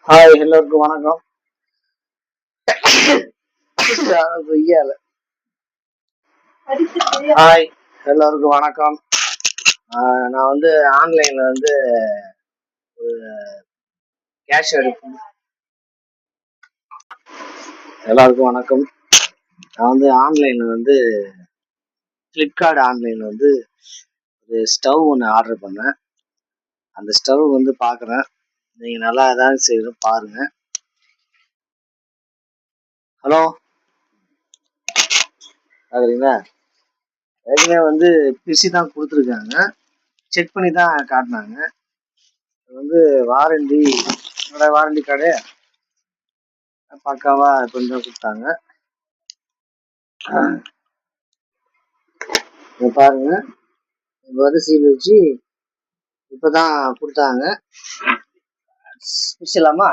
Hi எல்லோருக்கும் வணக்கம். Hi எல்லோருக்கும் வணக்கம். நான் வந்து ஆன்லைன்ல வந்து கேஷ் எடுப்பேன். எல்லாருக்கும் வணக்கம். நான் வந்து ஆன்லைன்ல வந்து ஃப்ளிப்கார்ட் ஆன்லைன்ல வந்து ஒரு ஸ்டவ் ஒன்று ஆர்டர் பண்ணேன். அந்த ஸ்டவ் வந்து பார்க்குறேன். நீங்கள் நல்லா ஏதாவது செய்யணும் பாருங்க. ஹலோ பார்க்குறீங்களா? ஏற்கனவே வந்து பிசி தான் கொடுத்துருக்காங்க. செக் பண்ணி தான் காட்டினாங்க. வந்து வாரண்டி கார்டு பக்காவா கொஞ்சம் கொடுத்தாங்க. பாருங்க, இப்போ வந்து சீல் வச்சு இப்போதான் கொடுத்தாங்க. பிடிச்சலாமா?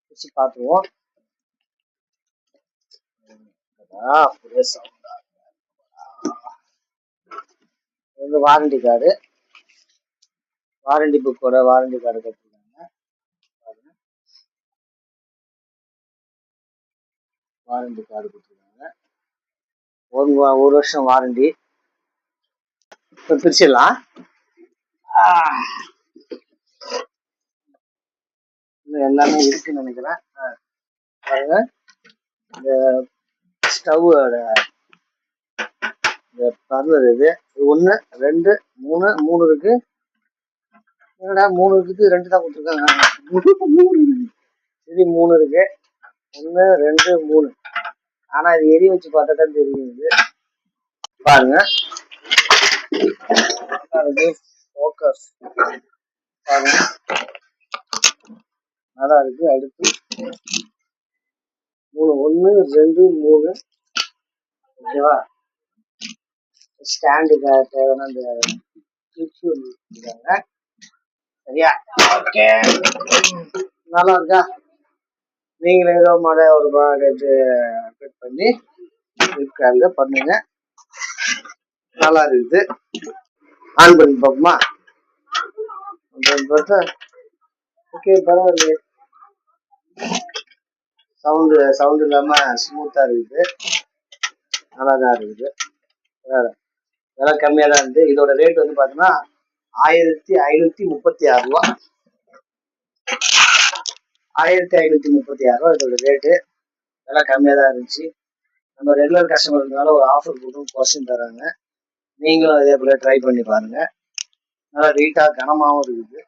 பிடிச்சி பார்த்துருவோம். வந்து வாரண்டி கார்டு, வாரண்டி புக்கோட வாரண்டி கார்டு கொடுத்துருக்காங்க. வாரண்டி கார்டு கொடுத்துருக்காங்க. ஒரு வருஷம் வாரண்டி. இப்போ பிரிச்சிடலாம். இன்னும் எல்லாமே இருக்குன்னு நினைக்கிறேன். பாருங்க, இந்த ஸ்டவ்வோட இந்த பர்னர் இது 1 2 3 இருக்கு. என்னடா 3 இருக்குது, 2 தான் கொடுத்துருக்காங்க. சரி 3 இருக்கு. 1 2 3. ஆனா இது எரி வச்சு பார்த்தா தான் தெரியுது. பாருங்க, ஃபோக்கஸ் பாருங்க, நல்லா இருக்கு. அடுத்து 3 1 2 3. ஓகேவா? ஸ்டாண்டுக்கு தேவையான அந்த கிளிப்ஸ் வச்சுருக்காங்க. சரியா? ஓகே, நல்லா இருக்கா? நீங்களும் ஏதோ மாதிரி ஒரு ரேட்டு அப்டேட் பண்ணி ஃப்ளிப்கார்ட்ல பண்ணுங்க. நல்லா இருக்குது. ஆன் பண்ணி பார்ப்போமா? பார்த்தா ஓகே, பரவாயில்லையே. சவுண்டு இல்லாம ஸ்மூத்தா இருக்குது. நல்லா தான் இருக்குது. விலை கம்மியா தான் இருந்து. இதோட ரேட் வந்து பாத்தீங்கன்னா 1536 ரூபா. 1536 ரூபா இதோட ரேட்டு. விலை கம்மியா தான் இருந்துச்சு. நம்ம ரெகுலர் கஸ்டமர் இருந்தாலும் ஒரு ஆஃபர் போட்டு குறைச்சும் தராங்க. நீங்களும் அதே போல ட்ரை பண்ணி பாருங்க. நல்லா நீட்டா கனமாவும் இருக்குது.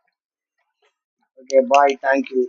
ஓகே, பாய், தேங்க்யூ.